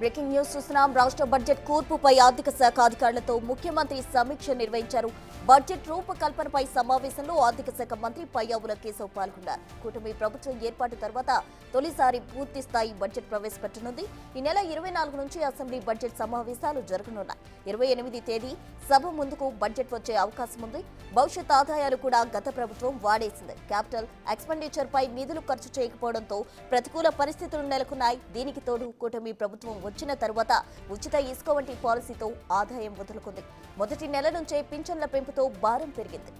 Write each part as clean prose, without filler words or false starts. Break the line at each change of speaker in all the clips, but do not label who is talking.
Breaking news చూస్తున్నాం. రాష్ట్ర budget కూర్పుపై ఆర్థిక శాఖ అధికారులతో ముఖ్యమంత్రి సమీక్ష నిర్వహించారు. బడ్జెట్ రూపకల్పనపై సమావేశంలో ఆర్థిక శాఖ మంత్రి పయ్యావుల కేశవ్ పాల్గొన్నారు. కూటమి ప్రభుత్వం ఏర్పాటు తర్వాత తొలిసారి పూర్తి స్థాయి బడ్జెట్ ప్రవేశపెట్టనుంది. ఈ నెల 24 నుంచి అసెంబ్లీ బడ్జెట్ సమావేశాలు జరగనున్నాయి. 28 తేదీ సభ ముందుకు బడ్జెట్ వచ్చే అవకాశం ఉంది. భవిష్యత్ ఆదాయాలు కూడా గత ప్రభుత్వం వాడేసింది. క్యాపిటల్ ఎక్స్పెండిచర్ పై నిధులు ఖర్చు చేయకపోవడంతో ప్రతికూల పరిస్థితులు నెలకొన్నాయి. దీనికి తోడు కూటమి ప్రభుత్వం వచ్చిన తర్వాత ఉచిత ఇసుక వంటి పాలసీతో ఆదాయం వదులుకుంది. మొదటి నెల నుంచే పింఛన్ల పెంపుతో భారం పెరిగింది.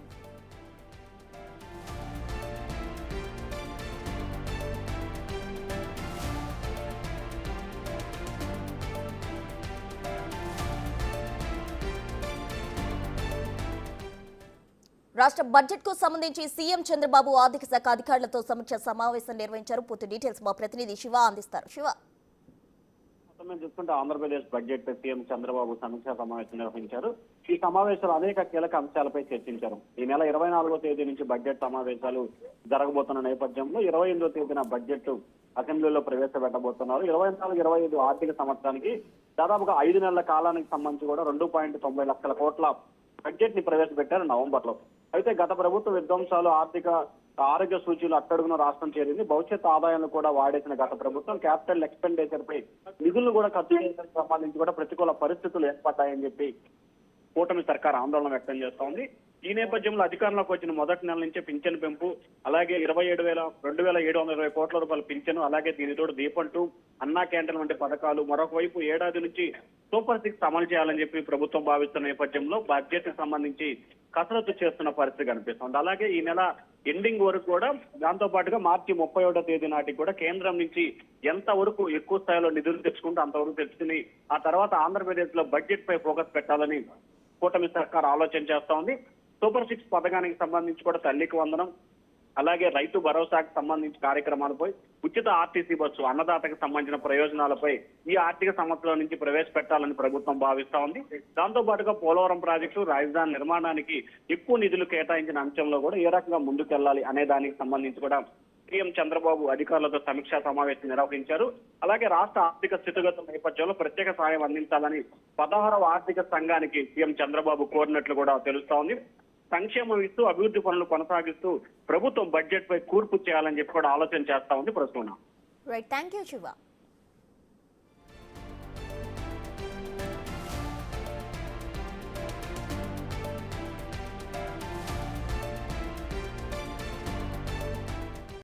రాష్ట్ర బడ్జెట్ కు సంబంధించి సీఎం చంద్రబాబు ఆర్థిక శాఖ అధికారులతో సమీక్ష సమావేశం నిర్వహించారు. పూర్తి డీటెయిల్స్ మా ప్రతినిధి శివ అందిస్తారు. శివ,
చూసుకుంటే ఆంధ్రప్రదేశ్ బడ్జెట్ పై సీఎం చంద్రబాబు సమీక్షా సమావేశం నిర్వహించారు. ఈ సమావేశంలో అనేక కీలక అంశాలపై చర్చించారు. ఈ నెల 24వ తేదీ నుంచి బడ్జెట్ సమావేశాలు జరగబోతున్న నేపథ్యంలో 28వ తేదీన బడ్జెట్ అసెంబ్లీలో ప్రవేశపెట్టబోతున్నారు. 24-25 ఆర్థిక సంవత్సరానికి దాదాపుగా 5 నెలల కాలానికి సంబంధించి కూడా 2.90 లక్షల కోట్ల బడ్జెట్ ని ప్రవేశపెట్టారు నవంబర్ లో. అయితే గత ప్రభుత్వ విధ్వంసాలు ఆరోగ్య సూచీలు అట్టడుగున రాష్ట్రం చేరింది. భవిష్యత్ ఆదాయాలను కూడా వాడేసిన గత ప్రభుత్వం క్యాపిటల్ ఎక్స్పెండిచర్ పై నిధులను కూడా ఖర్చు చేయడానికి సంబంధించి కూడా ప్రతికూల పరిస్థితులు ఏర్పడ్డాయని చెప్పి కూటమి సర్కార్ ఆందోళన వ్యక్తం చేస్తోంది. ఈ నేపథ్యంలో అధికారంలోకి వచ్చిన మొదటి నెల నుంచే పింఛన్ పెంపు, అలాగే 2,720 కోట్ల రూపాయల పింఛను, అలాగే దీనితోడు దీపం 2, అన్నా క్యాంటీన్ వంటి పథకాలు, మరొక వైపు ఏడాది నుంచి సూపర్ 6 అమలు చేయాలని చెప్పి ప్రభుత్వం భావిస్తున్న నేపథ్యంలో బడ్జెట్ కి సంబంధించి కసరత్తు చేస్తున్న పరిస్థితి కనిపిస్తుంది. అలాగే ఈ నెల ఎండింగ్ వరకు కూడా దాంతో పాటుగా మార్చి 31వ తేదీ నాటికి కూడా కేంద్రం నుంచి ఎంత వరకు ఎక్కువ స్థాయిలో నిధులు తెచ్చుకుంటే అంతవరకు తెచ్చుకుని ఆ తర్వాత ఆంధ్రప్రదేశ్ లో బడ్జెట్ పై ఫోకస్ పెట్టాలని కూటమి సర్కార్ ఆలోచన చేస్తా ఉంది. సూపర్ 6 పథకానికి సంబంధించి కూడా తల్లికి వందనం, అలాగే రైతు భరోసాకు సంబంధించి కార్యక్రమాలపై, ఉచిత ఆర్టీసీ బస్సు, అన్నదాతకు సంబంధించిన ప్రయోజనాలపై ఈ ఆర్థిక సంవత్సరం నుంచి ప్రవేశపెట్టాలని ప్రభుత్వం భావిస్తా ఉంది. దాంతో పాటుగా పోలవరం ప్రాజెక్టు, రాజధాని నిర్మాణానికి ఎక్కువ నిధులు కేటాయించిన అంశంలో కూడా ఏ రకంగా ముందుకెళ్లాలి అనే దానికి సంబంధించి కూడా సీఎం చంద్రబాబు అధికారులతో సమీక్షా సమావేశం నిర్వహించారు. అలాగే రాష్ట్ర ఆర్థిక స్థితిగతుల నేపథ్యంలో ప్రత్యేక సాయం అందించాలని 16వ ఆర్థిక సంఘానికి సీఎం చంద్రబాబు కోరినట్లు కూడా తెలుస్తా ఉంది. సంక్షేమం ఇస్తూ అభివృద్ధి పనులు కొనసాగిస్తూ ప్రభుత్వం బడ్జెట్ పై కూర్పు చేయాలని చెప్పి కూడా ఆలోచన చేస్తా ఉంది ప్రస్తుతం.
Right, thank you Shiva.